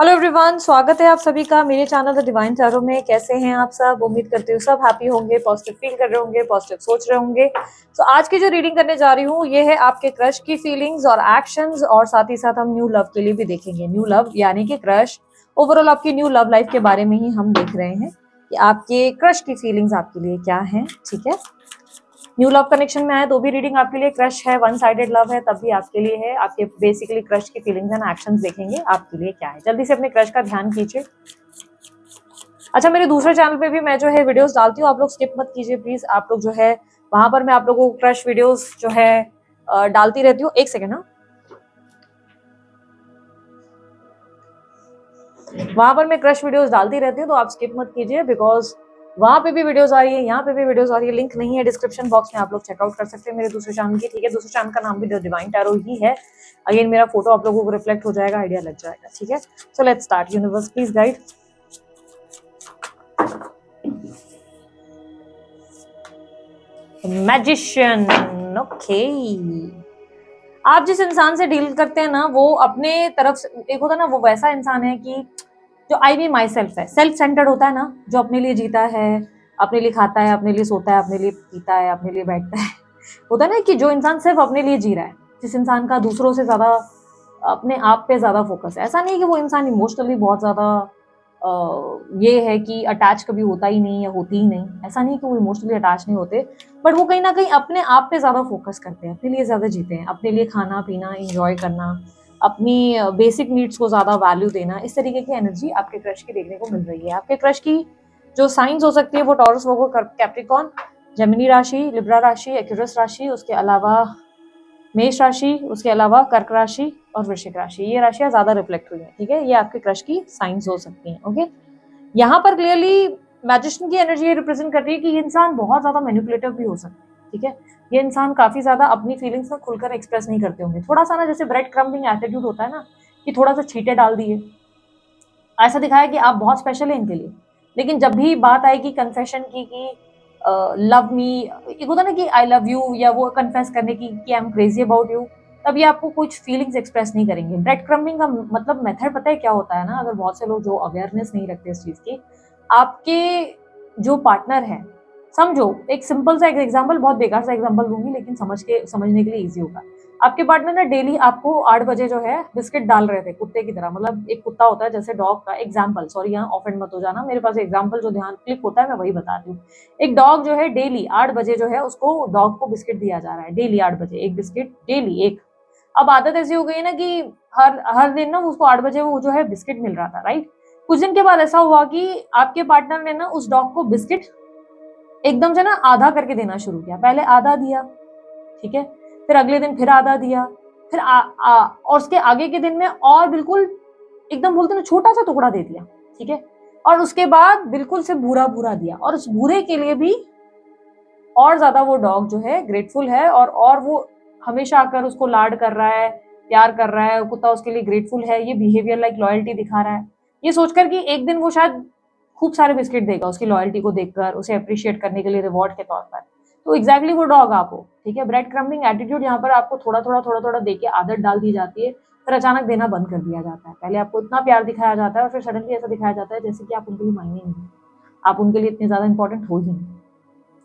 Hello everyone, स्वागत है आप सभी का मेरे चैनल द डिवाइन टैरो में। कैसे हैं आप सब? उम्मीद करती हूँ सब हैप्पी होंगे, पॉजिटिव फील कर रहे होंगे, पॉजिटिव सोच रहे होंगे। तो आज की जो रीडिंग करने जा रही हूँ ये है आपके क्रश की फीलिंग्स और एक्शंस, और साथ ही साथ हम न्यू लव के लिए भी देखेंगे। न्यू लव यानी कि क्रश, ओवरऑल आपकी न्यू लव लाइफ के बारे में ही हम देख रहे हैं कि आपके क्रश की फीलिंग्स आपके लिए क्या है। ठीक है, न्यू लव कनेक्शन में आए तो भी रीडिंग आपके लिए। क्रश है, वन साइडेड लव है तब भी आपके लिए है। आपके बेसिकली क्रश की फीलिंग्स एंड एक्शंस देखेंगे आपके लिए क्या है। जल्दी से अपने क्रश का ध्यान कीजिए। अच्छा, मेरे दूसरे चैनल पे भी मैं जो है वीडियोस डालती हूँ, आप लोग स्किप मत कीजिए प्लीज। आप लोग जो है वहां पर मैं आप लोगों को क्रश वीडियोस जो है डालती रहती हूँ। एक सेकेंड, वहां पर मैं क्रश वीडियोस डालती रहती हूँ, तो आप स्किप मत कीजिए बिकॉज वहां पे भी वीडियोस आ रही है, यहाँ पे भी वीडियोस आ रही है। लिंक नहीं है डिस्क्रिप्शन बॉक्स में, आप लोग चेकआउट कर सकते हैं मेरे दूसरे चैनल की। ठीक है, दूसरे चैनल का नाम भी द डिवाइन टैरो ही है। अगेन मेरा फोटो आप लोगों को रिफ्लेक्ट हो जाएगा, आइडिया लग जाएगा। ठीक है, so let's start. Universe please guide. Magician, okay. आप जिस इंसान से डील करते हैं ना, वो अपने तरफ से एक होता है ना, वो वैसा इंसान है कि जो आई वी माई सेल्फ है, सेल्फ सेंटर्ड होता है ना, जो अपने लिए जीता है, अपने लिए खाता है, अपने लिए सोता है, अपने लिए पीता है, अपने लिए बैठता है। होता है ना कि जो इंसान सिर्फ अपने लिए जी रहा है, जिस इंसान का दूसरों से ज्यादा अपने आप पे ज्यादा फोकस है। ऐसा नहीं है कि वो इंसान इमोशनली बहुत ज्यादा ये है कि अटैच कभी होता ही नहीं या होती ही नहीं। ऐसा नहीं कि वो इमोशनली अटैच नहीं होते, बट वो कहीं ना कहीं अपने आप पे ज्यादा फोकस करते हैं, अपने लिए ज्यादा जीते हैं, अपने लिए खाना पीना एंजॉय करना, अपनी बेसिक नीड्स को ज्यादा वैल्यू देना। इस तरीके की एनर्जी आपके क्रश की देखने को मिल रही है। आपके क्रश की जो साइंस हो सकती है वो टॉरस, वो कैप्रिकॉर्न, जेमिनी राशि, लिब्रा राशि, एक्यूरस राशि, उसके अलावा मेष राशि, उसके अलावा कर्क राशि और वृश्चिक राशि। ये राशियां ज्यादा रिफ्लेक्ट हुई हैं। ठीक है, ये आपके क्रश की साइंस हो सकती हैं। ओके, यहाँ पर क्लियरली मैजिशियन की एनर्जी रिप्रेजेंट कर रही है कि ये इंसान बहुत ज्यादा मैनिपुलेटिव भी हो सकता है। ठीक है, ये इंसान काफी ज्यादा अपनी फीलिंग्स ना खुलकर एक्सप्रेस नहीं करते होंगे। थोड़ा सा ना जैसे ब्रेड क्रम्बिंग एटीट्यूड होता है ना, कि थोड़ा सा छींटे डाल दिए, ऐसा दिखाया कि आप बहुत स्पेशल है इनके लिए। लेकिन जब भी बात आएगी कन्फेशन की कि लव मी, एक होता ना कि आई लव यू, या वो कन्फेस करने की कि I am crazy about you, तब ये आपको कुछ फीलिंग्स एक्सप्रेस नहीं करेंगे। ब्रेड क्रम्बिंग का मतलब मेथड पता है क्या होता है ना, अगर बहुत से लोग जो अवेयरनेस नहीं रखते इस चीज की, आपके जो पार्टनर है, समझो एक सिंपल सा एक एग्जाम्पल, बहुत बेकार सा एग्जाम्पल दूंगी लेकिन समझने के लिए इजी होगा। आपके पार्टनर ना डेली आपको 8 बजे जो है बिस्किट डाल रहे थे कुत्ते की तरह, मतलब एक कुत्ता होता है जैसे डॉग का एग्जाम्पल, सॉरी यहाँ ऑफेंड मत हो जाना, मेरे पास एग्जाम्पल जो ध्यान क्लिक होता है मैं वही बताती हूँ। एक डॉग जो है डेली 8 बजे जो है उसको डॉग को बिस्किट दिया जा रहा है, डेली 8 बजे एक बिस्किट, डेली एक। अब आदत ऐसी हो गई ना कि हर हर दिन ना उसको 8 बजे वो जो है बिस्किट मिल रहा था, राइट। कुछ दिन के बाद ऐसा हुआ कि आपके पार्टनर ने ना उस डॉग को बिस्किट एकदम से ना आधा करके देना शुरू किया। पहले आधा दिया, ठीक है, फिर अगले दिन फिर आधा दिया, फिर और उसके आगे के दिन में और बिल्कुल एकदम बोलते ना छोटा सा टुकड़ा दे दिया। ठीक है, और उसके बाद बिल्कुल से भूरा भूरा दिया, और उस भूरे के लिए भी और ज्यादा वो डॉग जो है ग्रेटफुल है, और वो हमेशा आकर उसको लाड कर रहा है, प्यार कर रहा है। कुत्ता उसके लिए ग्रेटफुल है, ये बिहेवियर लाइक लॉयल्टी दिखा रहा है, ये सोचकर कि एक दिन वो शायद खूब सारे बिस्किट देगा उसकी लॉयल्टी को देखकर, उसे अप्रिशिएट करने के लिए रिवॉर्ड के तौर पर। तो एग्जैक्टली वो डॉग आप हो। ठीक है, ब्रेड क्रम्बिंग एटीट्यूड यहाँ पर आपको थोड़ा थोड़ा देके आदत डाल दी जाती है, फिर अचानक देना बंद कर दिया जाता है। पहले आपको इतना प्यार दिखाया जाता है और फिर सडनली ऐसा दिखाया जाता है जैसे कि आप उनके लिए मायने नहीं है, आप उनके लिए इतने ज्यादा इंपॉर्टेंट हो ही नहीं,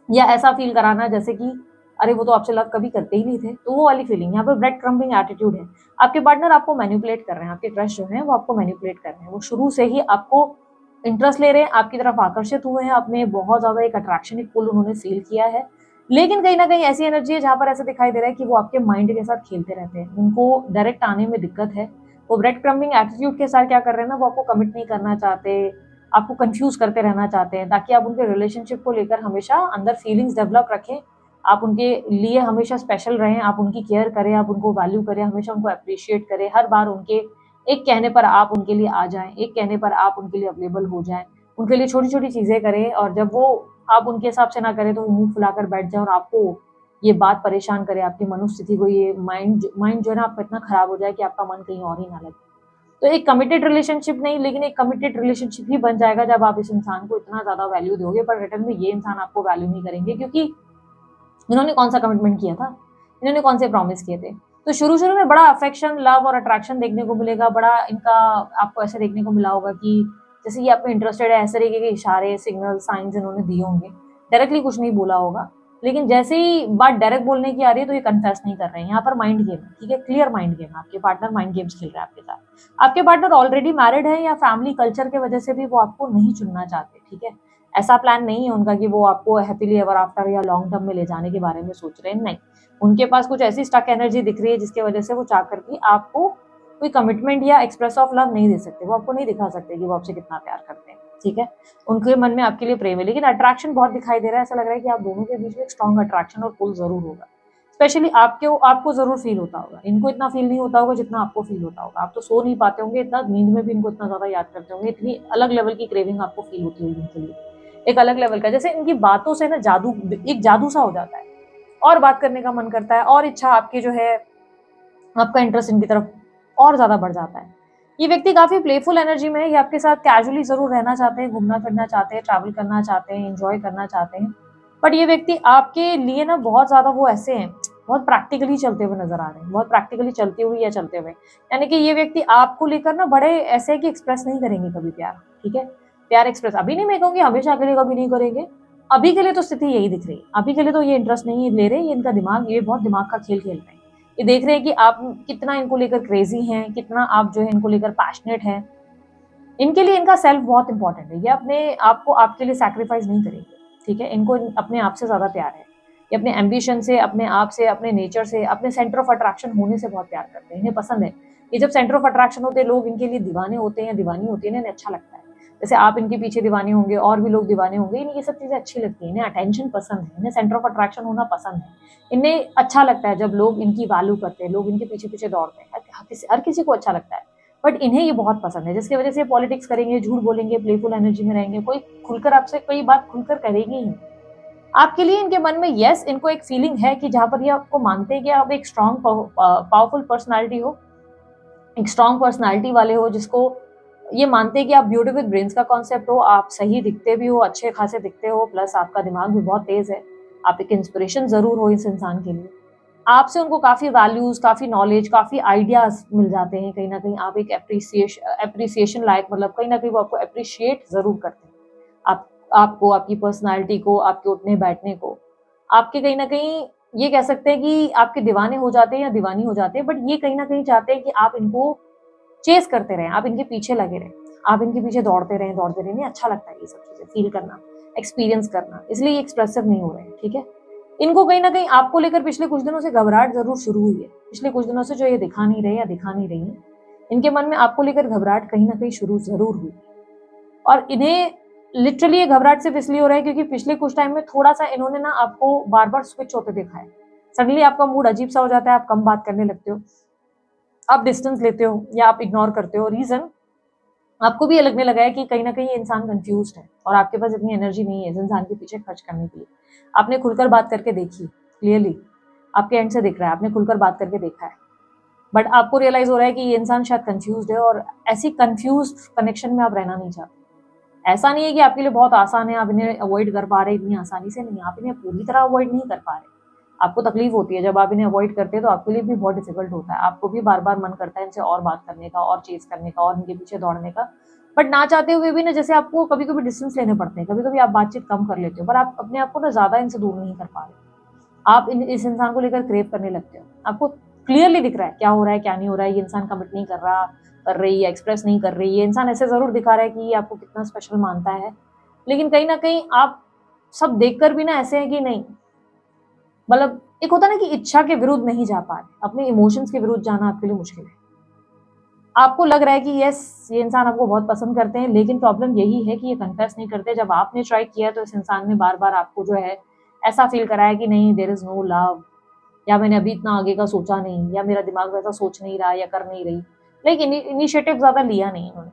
या ऐसा फील कराना जैसे कि अरे वो तो आपसे लव कभी करते ही नहीं थे। तो वो वाली फीलिंग यहाँ पर ब्रेड क्रम्बिंग एटीट्यूड है। आपके पार्टनर आपको मैनिपुलेट कर रहे हैं, आपके क्रश जो है वो आपको मैनिपुलेट कर रहे हैं, वो शुरू से ही आपको इंटरेस्ट ले रहे हैं, आपकी तरफ आकर्षित हुए हैं, अपने बहुत ज्यादा एक अट्रैक्शन, एक पुल उन्होंने फील किया है। लेकिन कहीं ना कहीं ऐसी एनर्जी है जहां पर ऐसा दिखाई दे रहा है कि वो आपके माइंड के साथ खेलते रहते हैं, उनको डायरेक्ट आने में दिक्कत है। वो ब्रेड क्रम्बिंग एटीट्यूड के साथ क्या कर रहे हैं ना, वो आपको कमिट नहीं करना चाहते, आपको कंफ्यूज करते रहना चाहते हैं, ताकि आप उनके रिलेशनशिप को लेकर हमेशा अंदर फीलिंग्स डेवलप रखें, आप उनके लिए हमेशा स्पेशल रहें, आप उनकी केयर करें, आप उनको वैल्यू करें, हमेशा उनको अप्रिशिएट करें, हर बार उनके एक कहने पर आप उनके लिए आ जाएं, एक कहने पर आप उनके लिए अवेलेबल हो जाएं, उनके लिए छोटी छोटी चीजें करें, और जब वो आप उनके हिसाब से ना करें तो वो मुंह फुलाकर बैठ जाए और आपको ये बात परेशान करे, आपकी मनोस्थिति को, ये माइंड जो है ना आपका इतना खराब हो जाए कि आपका मन कहीं और ही ना लगे। तो एक कमिटेड रिलेशनशिप नहीं, लेकिन एक कमिटेड रिलेशनशिप ही बन जाएगा जब आप इस इंसान को इतना ज्यादा वैल्यू दोगे, पर रिटर्न में ये इंसान आपको वैल्यू नहीं करेंगे, क्योंकि इन्होंने कौन सा कमिटमेंट किया था, इन्होंने कौन से प्रॉमिस किए थे। तो शुरू शुरू में बड़ा अफेक्शन, लव और अट्रैक्शन देखने को मिलेगा, बड़ा इनका आपको ऐसे देखने को मिला होगा कि जैसे ये आप में इंटरेस्टेड है, ऐसे तरीके के इशारे, सिग्नल, साइंस इन्होंने दिए होंगे। डायरेक्टली कुछ नहीं बोला होगा, लेकिन जैसे ही बात डायरेक्ट बोलने की आ रही है तो ये कन्फेस नहीं कर रहे हैं। यहाँ पर माइंड गेम है, ठीक है, क्लियर माइंड गेम है। आपके पार्टनर माइंड गेम्स खेल रहा है आपके साथ। आपके पार्टनर ऑलरेडी मैरिड है या फैमिली कल्चर के वजह से भी वो आपको नहीं चुनना चाहते, ठीक है। ऐसा प्लान नहीं है उनका कि वो आपको हैप्पीली एवर आफ्टर या लॉन्ग टर्म में ले जाने के बारे में सोच रहे हैं, नहीं। उनके पास कुछ ऐसी स्टक एनर्जी दिख रही है जिसकी वजह से वो चाह कर के आपको कोई कमिटमेंट या एक्सप्रेस ऑफ लव नहीं दे सकते, वो आपको नहीं दिखा सकते कि वो आपसे कितना प्यार करते हैं, ठीक है। उनके मन में आपके लिए प्रेम है, लेकिन अट्रैक्शन बहुत दिखाई दे रहा है। ऐसा लग रहा है कि आप दोनों के बीच में एक स्ट्रॉन्ग अट्रैक्शन और पुल जरूर होगा। स्पेशली आपको जरूर फील होता होगा, इनको इतना फील नहीं होता होगा जितना आपको फील होता होगा। आप तो सो नहीं पाते होंगे इतना, नींद में भी इनको इतना ज्यादा याद करते होंगे, इतनी अलग लेवल की क्रेविंग आपको फील होती होगी इनके लिए, एक अलग लेवल का। जैसे इनकी बातों से ना जादू, एक जादू सा हो जाता है, और बात करने का मन करता है, और इच्छा आपकी जो है, आपका इंटरेस्ट इनकी तरफ और ज्यादा बढ़ जाता है। ये व्यक्ति काफी प्लेफुल एनर्जी में है, ये आपके साथ कैजुअली जरूर रहना चाहते हैं, घूमना फिरना चाहते हैं, ट्रैवल करना चाहते हैं, एंजॉय करना चाहते हैं। बट ये व्यक्ति आपके लिए ना बहुत ज्यादा वो ऐसे हैं, बहुत प्रैक्टिकली चलते हुए नजर आ रहे हैं, बहुत प्रैक्टिकली चलते हुए या चलते हुए। यानी कि ये व्यक्ति आपको लेकर ना बड़े ऐसे कि एक्सप्रेस नहीं करेंगे कभी प्यार, ठीक है। प्यार एक्सप्रेस अभी नहीं, मैं कहूँगी हमेशा के लिए कभी नहीं करेंगे। अभी के लिए तो स्थिति यही दिख रही है, अभी के लिए तो ये इंटरेस्ट नहीं ले रहे, ये इनका दिमाग, ये बहुत दिमाग का खेल खेल रहे हैं। ये देख रहे हैं कि आप कितना इनको लेकर क्रेजी हैं, कितना आप जो है इनको लेकर पैशनेट हैं। इनके लिए इनका सेल्फ बहुत इंपॉर्टेंट है, ये अपने आप को आपके लिए सैक्रिफाइस नहीं करेंगे, ठीक है। इनको अपने आप से ज्यादा प्यार है, ये अपने एम्बिशन से, अपने आप से, अपने नेचर से, अपने सेंटर ऑफ अट्रैक्शन होने से बहुत प्यार करते हैं, इन्हें पसंद है। ये जब सेंटर ऑफ अट्रैक्शन होते हैं, लोग इनके लिए दीवाने होते हैं या दीवानी होती है, इन्हें अच्छा लगता है। जैसे आप इनके पीछे दीवाने होंगे, और भी लोग दीवाने होंगे, इन्हें ये सब चीजें अच्छी लगती है, इन्हें अटेंशन पसंद है, इन्हें सेंटर ऑफ अट्रैक्शन होना पसंद है। इन्हें अच्छा लगता है जब लोग इनकी वैल्यू करते हैं, लोग इनके पीछे पीछे दौड़ते हैं, हर किसी को अच्छा लगता है। बट इन्हें ये बहुत पसंद है, जिसकी वजह से पॉलिटिक्स करेंगे, झूठ बोलेंगे, प्लेफुल एनर्जी में रहेंगे, कोई खुलकर आपसे कोई बात खुलकर करेंगे ही नहीं। आपके लिए इनके मन में यस, इनको एक फीलिंग है कि जहां पर ये आपको मानते हैं कि आप एक स्ट्रॉन्ग पावरफुल पर्सनालिटी हो, एक स्ट्रॉन्ग पर्सनालिटी वाले हो, जिसको ये मानते हैं कि आप ब्यूटी विद ब्रेन्स का कॉन्सेप्ट हो, आप सही दिखते भी हो, अच्छे खासे दिखते हो, प्लस आपका दिमाग भी बहुत तेज है, आप एक इंस्पिरेशन जरूर हो इस इंसान के लिए। आपसे उनको काफी वैल्यूज, काफी नॉलेज, काफी आइडियाज मिल जाते हैं, कहीं ना कहीं आप एक एप्रिसिएशन लायक, मतलब कहीं ना कहीं वो आपको अप्रिशिएट जरूर करते हैं, आप आपको, आपकी पर्सनालिटी को, आपके उठने बैठने को। आपके कहीं ना कहीं ये कह सकते हैं कि आपके दीवाने हो जाते हैं या दीवानी हो जाते हैं, बट ये कहीं ना कहीं चाहते हैं कि आप इनको चेस करते रहें, आप इनके पीछे लगे रहें, आप इनके पीछे दौड़ते रहें, दौड़ते रहें। अच्छा लगता है ये सब चीजें फील करना, एक्सपीरियंस करना, इसलिए ये एक्सप्रेसिव नहीं हो रहे हैं, ठीक है। इनको कहीं ना कहीं आपको लेकर पिछले कुछ दिनों से घबराहट जरूर शुरू हुई है, पिछले कुछ दिनों से जो ये दिखा नहीं रहे या दिखा नहीं रही है, इनके मन में आपको लेकर घबराहट कहीं ना कहीं शुरू जरूर हुई। और इन्हें लिटरली ये घबराहट सिर्फ इसलिए हो रहा है क्योंकि पिछले कुछ टाइम में थोड़ा सा इन्होंने ना आपको बार बार स्विच होते देखा है। सडनली आपका मूड अजीब सा हो जाता है, आप कम बात करने लगते हो, आप डिस्टेंस लेते हो या आप इग्नोर करते हो। रीजन आपको भी ये लगने लगा है कि कहीं ना कहीं ये इंसान कंफ्यूज्ड है और आपके पास इतनी एनर्जी नहीं है इस इंसान के पीछे खर्च करने के लिए। आपने खुलकर बात करके देखी, क्लियरली आपके एंड से दिख रहा है, आपने खुलकर बात करके देखा है, बट आपको रियलाइज हो रहा है कि ये इंसान शायद कंफ्यूज्ड है, और ऐसी कंफ्यूज कनेक्शन में आप रहना नहीं चाहते। ऐसा नहीं है कि आपके लिए बहुत आसान है, आप इन्हें अवॉइड कर पा रहे, इतनी आसानी से नहीं, आप इन्हें पूरी तरह अवॉइड नहीं कर पा रहे। आपको तकलीफ होती है जब आप इन्हें अवॉइड करते हैं, तो आपके लिए भी बहुत डिफिकल्ट होता है, आपको भी बार बार मन करता है इनसे और बात करने का, और चेज करने का, और इनके पीछे दौड़ने का। बट ना चाहते हुए भी ना, जैसे आपको कभी कभी डिस्टेंस लेने पड़ते हैं, कभी कभी आप बातचीत कम कर लेते हो, पर आप अपने आप को ना ज्यादा इनसे दूर नहीं कर पा रहे। आप इस इंसान को लेकर क्रेव करने लगते हो, आपको क्लियरली दिख रहा है क्या हो रहा है क्या नहीं हो रहा है, ये इंसान कमिट नहीं कर रहा, कर रही है, एक्सप्रेस नहीं कर रही, ये इंसान ऐसे जरूर दिखा रहा है कि ये आपको कितना स्पेशल मानता है, लेकिन कहीं ना कहीं आप सब देखकर भी ना ऐसे हैं कि नहीं, मतलब एक होता है ना कि इच्छा के विरुद्ध नहीं जा पा रहे, अपने इमोशंस के विरुद्ध जाना आपके लिए मुश्किल है। आपको लग रहा है कि यस, ये इंसान आपको बहुत पसंद करते हैं, लेकिन प्रॉब्लम यही है कि ये कन्फेस नहीं करते। जब आपने ट्राई किया तो इस इंसान ने बार बार आपको जो है ऐसा फील कराया कि नहीं, देयर इज नो लव, या मैंने अभी इतना आगे का सोचा नहीं, या मेरा दिमाग वैसा सोच नहीं रहा या कर नहीं रही, लेकिन इनिशिएटिव ज्यादा लिया नहीं इन्होंने।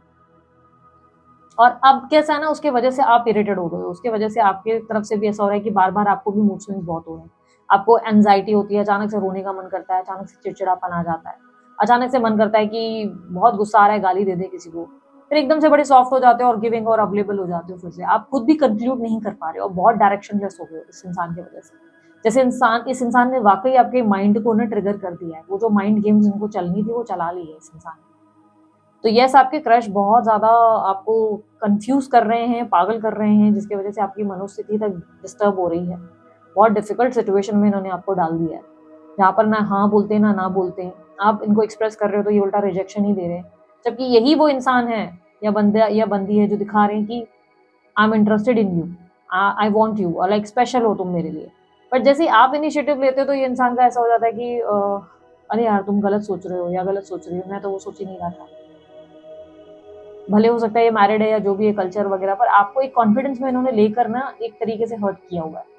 और अब कैसा है ना, उसके वजह से आप इरिटेट हो गए हो, उसके वजह से आपके तरफ से भी ऐसा हो रहा है कि बार बार आपको भी मूड स्विंग्स बहुत हो रहे हैं, आपको एंजाइटी होती है, अचानक से रोने का मन करता है, अचानक से चिड़चिड़ापन आ जाता है, अचानक से मन करता है कि बहुत गुस्सा आ रहा है, गाली दे दे किसी को, फिर एकदम से बड़े सॉफ्ट हो जाते हो और गिविंग और अवेलेबल हो जाते हो। फिर से आप खुद भी कंक्लूड नहीं कर पा रहे हो, बहुत डायरेक्शनलेस हो गए हो इस इंसान की वजह से। जैसे इस इंसान ने वाकई आपके माइंड को ना ट्रिगर कर दिया है, वो जो माइंड गेम्स उनको चलनी थी वो चला ली है इस इंसान ने। तो यस, आपके क्रश बहुत ज्यादा आपको कंफ्यूज कर रहे हैं, पागल कर रहे हैं, जिसकी वजह से आपकी मनोस्थिति तक डिस्टर्ब हो रही है। बहुत डिफिकल्ट सिचुएशन में इन्होंने आपको डाल दिया है, जहाँ पर ना हाँ बोलते ना बोलते। आप इनको एक्सप्रेस कर रहे हो तो ये उल्टा रिजेक्शन ही दे रहे हैं, जबकि यही वो इंसान है या बंदा या बंदी है जो दिखा रहे हैं कि I am interested in you, I want you, like special हो तुम मेरे लिए। बट जैसे ही आप इनिशिएटिव लेते हो तो ये इंसान का ऐसा हो जाता है कि अरे यार तुम गलत सोच रहे हो या गलत सोच रही हो, मैं तो वो सोच ही नहीं रहा था। भले हो सकता है ये मैरिड है या जो भी है कल्चर वगैरह, पर आपको एक कॉन्फिडेंस में इन्होंने लेकर ना एक तरीके से हर्ट किया हुआ है।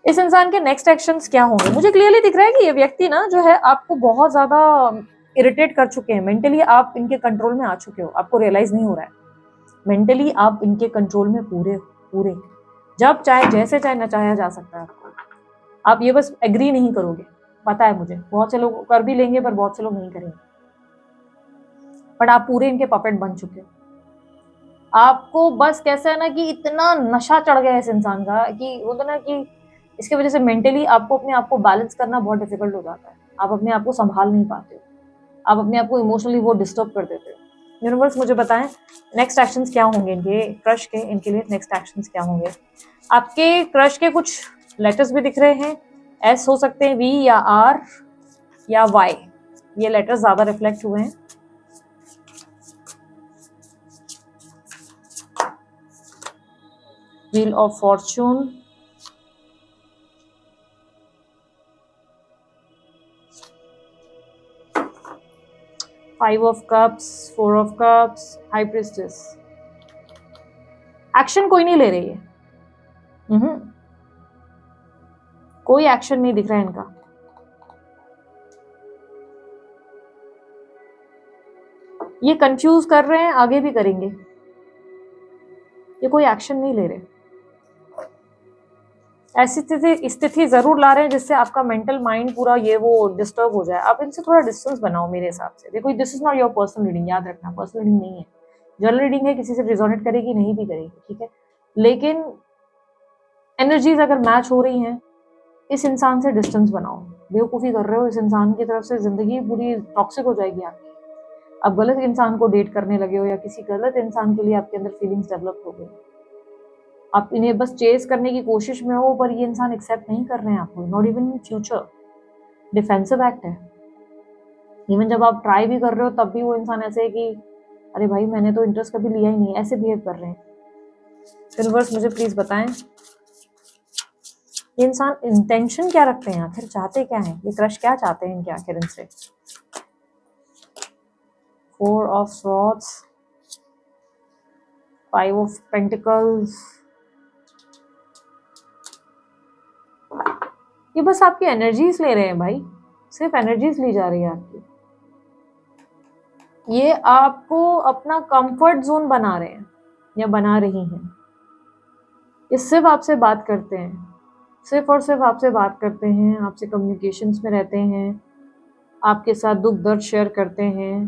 इस इंसान के नेक्स्ट एक्शंस क्या होंगे? मुझे क्लियरली दिख रहा है कि ये व्यक्ति ना जो है आपको बहुत ज्यादा इरिटेट कर चुके हैं। मेंटली आप इनके कंट्रोल में आ चुके हो, आपको रियलाइज नहीं हो रहा है। मेंटली आप इनके कंट्रोल में पूरे जब चाहे जैसे चाहे नचाया जा सकता है आपको। आप ये बस एग्री नहीं करोगे, पता है मुझे, बहुत से लोग कर भी लेंगे पर बहुत से लोग नहीं करेंगे। बट आप पूरे इनके पपेट बन चुके हो। आपको बस कैसा है ना कि इतना नशा चढ़ गया है इस इंसान का कि वो तो ना कि इसकी वजह से मेंटली आपको अपने आप को बैलेंस करना बहुत डिफिकल्ट हो जाता है। आप अपने आप को संभाल नहीं पाते हो, आप अपने आप को इमोशनली वो डिस्टर्ब कर देते हो। यूनिवर्स मुझे बताएं नेक्स्ट एक्शंस क्या होंगे इनके क्रश के, इनके लिए नेक्स्ट एक्शंस क्या होंगे। आपके क्रश के कुछ लेटर्स भी दिख रहे हैं, एस हो सकते हैं, वी या आर या वाई, ये लेटर्स ज्यादा रिफ्लेक्ट हुए हैं। Wheel of Fortune, five of cups, four of cups, high priestess. Action कोई नहीं ले रही है, कोई एक्शन नहीं दिख रहा है इनका। ये कंफ्यूज कर रहे हैं, आगे भी करेंगे, ये कोई एक्शन नहीं ले रहे। ऐसी स्थिति जरूर ला रहे हैं जिससे आपका मेंटल माइंड पूरा ये वो डिस्टर्ब हो जाए। आप इनसे थोड़ा डिस्टेंस बनाओ मेरे हिसाब से। देखो this is not your personal reading, याद रखना पर्सनल रीडिंग नहीं है, जनरल रीडिंग है, किसी से रिजोनेट करेगी नहीं भी करेगी, ठीक है। लेकिन एनर्जीज अगर मैच हो रही हैं, इस इंसान से डिस्टेंस बनाओ। बेवकूफ़ी कर रहे हो, इस इंसान की तरफ से जिंदगी पूरी टॉक्सिक हो जाएगी आपकी। आप गलत इंसान को डेट करने लगे हो या किसी गलत इंसान के लिए आपके अंदर फीलिंग्स डेवलप हो गई। आप इन्हें बस चेस करने की कोशिश में हो, पर ये इंसान एक्सेप्ट नहीं कर रहे हैं आपको, not even in future. Defensive act है। इवन जब आप ट्राई भी कर रहे हो तब भी वो इंसान ऐसे है कि अरे भाई मैंने तो इंटरेस्ट कभी लिया ही नहीं, ऐसे बिहेव कर रहे हैं। यूनिवर्स मुझे प्लीज बताएं ये इंसान इंटेंशन क्या रखते हैं, आखिर चाहते क्या हैं, ये क्रश क्या चाहते हैं इनके आखिर इनसे। Four of swords, five of pentacles. ये बस आपकी एनर्जीज ले रहे हैं भाई, सिर्फ एनर्जीज ली जा रही है आपकी। ये आपको अपना कंफर्ट जोन बना रहे हैं या बना रही हैं। ये सिर्फ आपसे बात करते हैं, सिर्फ और सिर्फ आपसे बात करते हैं, आपसे कम्युनिकेशंस में रहते हैं, आपके साथ दुख दर्द शेयर करते हैं।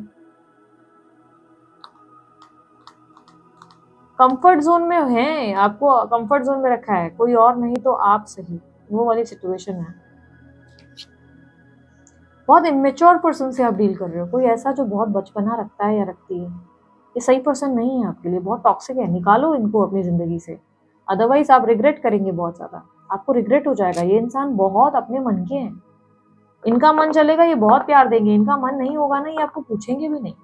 कंफर्ट जोन में है, आपको कंफर्ट जोन में रखा है, कोई और नहीं तो आप सही, वो वाली सिचुएशन है। बहुत इमेच्योर पर्सन से आप डील कर रहे हो, कोई ऐसा जो बहुत बचपना रखता है या रखती है। ये सही पर्सन नहीं है आपके लिए, बहुत टॉक्सिक है, निकालो इनको अपनी जिंदगी से, अदरवाइज आप रिग्रेट करेंगे बहुत ज्यादा, आपको रिग्रेट हो जाएगा। ये इंसान बहुत अपने मन के हैं, इनका मन चलेगा ये बहुत प्यार देंगे, इनका मन नहीं होगा ना ये आपको पूछेंगे भी नहीं,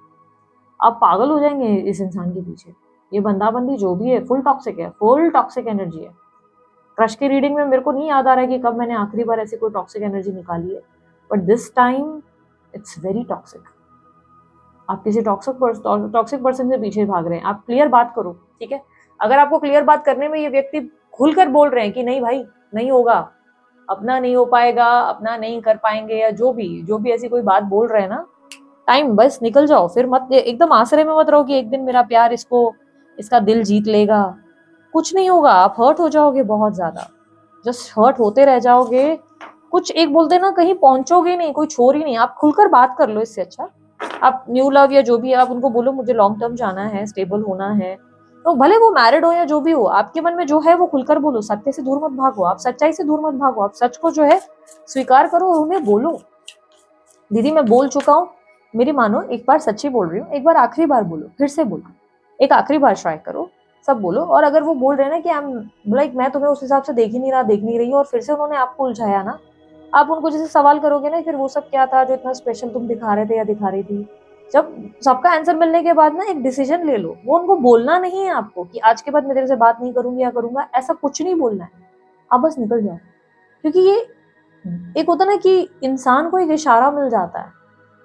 आप पागल हो जाएंगे इस इंसान के पीछे। ये बंदा बंदी जो भी है फुल टॉक्सिक है, फुल टॉक्सिक एनर्जी है। क्रश की रीडिंग में मेरे को नहीं याद आ रहा है कि कब मैंने आखिरी बार ऐसी कोई टॉक्सिक एनर्जी निकाली है, but this time it's very toxic. आप किसी टॉक्सिक पर्सन से पीछे भाग रहे हैं। आप क्लियर बात करो, ठीक है। अगर आपको क्लियर बात करने में ये व्यक्ति खुलकर बोल रहे हैं कि नहीं भाई नहीं होगा, अपना नहीं हो पाएगा, अपना नहीं कर पाएंगे, या जो भी ऐसी कोई बात बोल रहे हैं ना, टाइम बस निकल जाओ, फिर मत एकदम आसरे में मत रहो कि एक दिन मेरा प्यार इसका दिल जीत लेगा। कुछ नहीं होगा, आप हर्ट हो जाओगे बहुत ज्यादा, जस्ट हर्ट होते रह जाओगे। कुछ एक बोलते ना कहीं पहुंचोगे नहीं, कोई छोर ही नहीं। आप खुलकर बात कर लो, इससे अच्छा आप न्यू लव या जो भी है आप उनको बोलो मुझे लॉन्ग टर्म जाना है, स्टेबल होना है, तो भले वो मैरिड हो या जो भी हो, आपके मन में जो है वो खुलकर बोलो, सत्य से दूर मत भागो, आप सच्चाई से दूर मत भागो, आप सच को जो है स्वीकार करो और उन्हें बोलो। दीदी मैं बोल चुका हूँ, मेरी मानो, एक बार सच्ची बोल रही हूँ, एक बार आखिरी बार बोलो, फिर से बोलो, एक आखिरी बार ट्राई करो, सब बोलो। और अगर वो बोल रहे हैं ना कि मैं तुम्हें उस हिसाब से देख ही नहीं रहा, देख नहीं रही, और फिर से उन्होंने आपको उलझाया ना, आप उनको जैसे सवाल करोगे ना फिर वो सब क्या था जो इतना स्पेशल तुम दिखा रहे थे या दिखा रही थी, जब सबका आंसर मिलने के बाद ना एक डिसीजन ले लो। वो उनको बोलना नहीं है आपको कि आज के बाद मैं तेरे से बात नहीं करूंगी या करूंगा, ऐसा कुछ नहीं बोलना है, आप बस निकल जाओ। क्योंकि ये एक होता ना कि इंसान को एक इशारा मिल जाता है,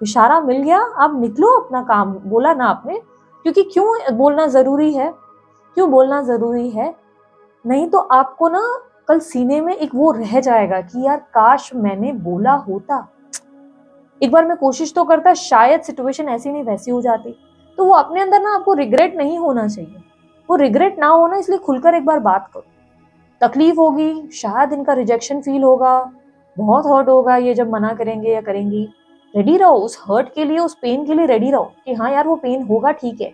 इशारा मिल गया, आप निकलो, अपना काम बोला ना आपने। क्योंकि क्यों बोलना जरूरी है, क्यों बोलना जरूरी है, नहीं तो आपको ना कल सीने में एक वो रह जाएगा कि यार काश मैंने बोला होता, एक बार मैं कोशिश तो करता, शायद सिचुएशन ऐसी नहीं वैसी हो जाती। तो वो अपने अंदर ना आपको रिग्रेट नहीं होना चाहिए, वो रिग्रेट ना होना, इसलिए खुलकर एक बार बात करो। तकलीफ होगी, शायद इनका रिजेक्शन फील होगा, बहुत हर्ट होगा ये जब मना करेंगे या करेंगी, रेडी रहो उस हर्ट के लिए, उस पेन के लिए रेडी रहो कि हाँ यार वो पेन होगा, ठीक है,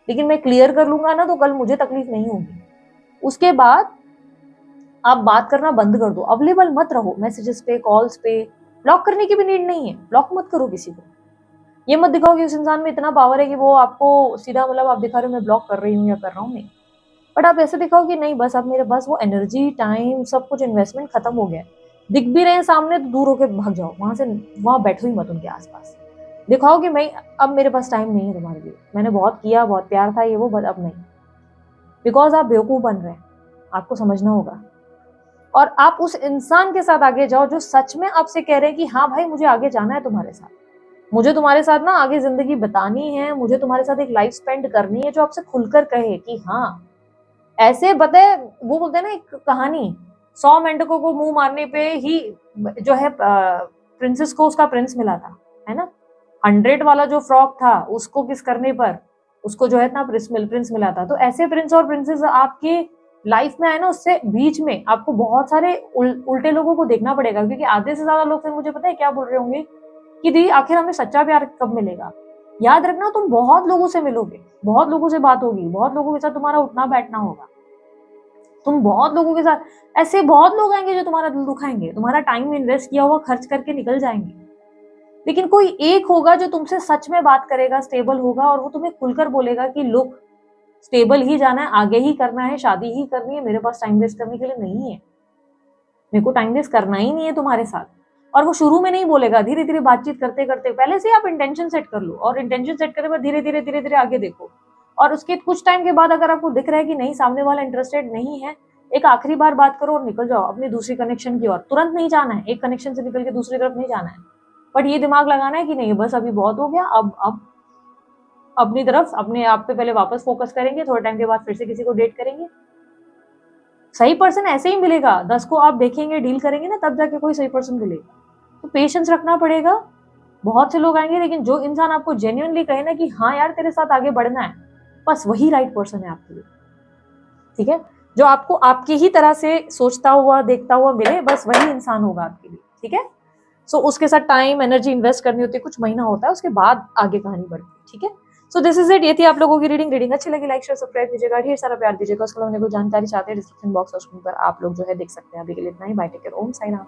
लेकिन मैं क्लियर कर लूंगा ना तो कल मुझे तकलीफ नहीं होगी। उसके बाद आप बात करना बंद कर दो, अवेलेबल मत रहो मैसेजेस पे, कॉल्स पे, ब्लॉक करने की भी नीड नहीं है, ब्लॉक मत करो किसी को। ये मत दिखाओ कि उस इंसान में इतना पावर है कि वो आपको सीधा मतलब आप दिखा रहे हो मैं ब्लॉक कर रही हूँ या कर रहा हूँ, नहीं। बट आप ऐसे दिखाओ कि नहीं बस अब मेरे पास वो एनर्जी, टाइम, सब कुछ इन्वेस्टमेंट खत्म हो गया है, दिख भी रहे हैं सामने तो दूर होकर भाग जाओ वहां से, वहां बैठो ही मत उनके आसपास। दिखाओ कि मैं अब मेरे पास टाइम नहीं है तुम्हारे लिए, मैंने बहुत किया, बहुत प्यार था ये वो, बट अब नहीं, बिकॉज आप बेवकूफ बन रहे हैं, आपको समझना होगा। और आप उस इंसान के साथ आगे जाओ जो सच में आपसे कह रहे हैं कि हाँ भाई मुझे आगे जाना है तुम्हारे साथ, मुझे तुम्हारे साथ ना आगे जिंदगी बतानी है, मुझे तुम्हारे साथ एक लाइफ स्पेंड करनी है, जो आपसे खुलकर कहे कि हाँ ऐसे बताए। वो बोलते हैं ना एक कहानी, 100 मेंढकों को मुंह मारने पे ही जो है प्रिंसेस को उसका प्रिंस मिला था, है ना। 100 वाला जो फ्रॉक था उसको किस करने पर उसको जो है ना प्रिंस मिला था। तो ऐसे प्रिंस और प्रिंसेस आपके लाइफ में आए ना, उससे बीच में आपको बहुत सारे उल्टे लोगों को देखना पड़ेगा, क्योंकि आधे से ज्यादा लोग फिर मुझे पता है क्या बोल रहे होंगे कि दी आखिर हमें सच्चा प्यार कब मिलेगा। याद रखना तुम बहुत लोगों से मिलोगे, बहुत लोगों से बात होगी, बहुत लोगों के साथ तुम्हारा उठना बैठना होगा, तुम बहुत लोगों के साथ, ऐसे बहुत लोग आएंगे जो तुम्हारा दिल दुखाएंगे, तुम्हारा टाइम इन्वेस्ट किया हुआ खर्च करके निकल जाएंगे, लेकिन कोई एक होगा जो तुमसे सच में बात करेगा, स्टेबल होगा, और वो तुम्हें खुलकर बोलेगा कि लुक स्टेबल ही जाना है, आगे ही करना है, शादी ही करनी है, मेरे पास टाइम वेस्ट करने के लिए नहीं है, मेरे को टाइम वेस्ट करना ही नहीं है तुम्हारे साथ। और वो शुरू में नहीं बोलेगा, धीरे धीरे बातचीत करते करते, पहले से आप इंटेंशन सेट कर लो, और इंटेंशन सेट करने बाद धीरे धीरे आगे देखो। और उसके कुछ टाइम के बाद अगर आपको दिख रहा है कि नहीं सामने वाला इंटरेस्टेड नहीं है, एक आखिरी बार बात करो और निकल जाओ अपनी दूसरी कनेक्शन की ओर। तुरंत नहीं जाना है, एक कनेक्शन से निकल के दूसरी तरफ नहीं जाना है, बट ये दिमाग लगाना है कि नहीं बस अभी बहुत हो गया, अब अपनी तरफ अपने आप पे पहले वापस फोकस करेंगे, थोड़े टाइम के बाद फिर से किसी को डेट करेंगे। सही पर्सन ऐसे ही मिलेगा, 10 को आप देखेंगे डील करेंगे ना, तब जाके कोई सही पर्सन मिलेगा। तो पेशेंस रखना पड़ेगा, बहुत से लोग आएंगे, लेकिन जो इंसान आपको जेन्युइनली कहे ना कि हाँ यार तेरे साथ आगे बढ़ना है, बस वही राइट पर्सन है आपके लिए, ठीक है। जो आपको आपकी ही तरह से सोचता हुआ देखता हुआ मिले, बस वही इंसान होगा आपके लिए, ठीक है। सो उसके साथ टाइम एनर्जी इन्वेस्ट करनी होती है, कुछ महीना होता है, उसके बाद आगे कहानी बढ़ती है, ठीक है। सो दिस इज इट, ये थी आप लोगों की रीडिंग अच्छी लगी लाइक शेयर सब्सक्राइब कीजिएगा, ढेर सारा प्यार दीजिएगा। उसके अलावा कोई जानकारी चाहते हैं डिस्क्रिप्शन बॉक्स और स्क्रीन पर आप लोग जो है देख सकते हैं। अभी के लिए इतना ही, बाय, टेक केयर, ओम साई राम।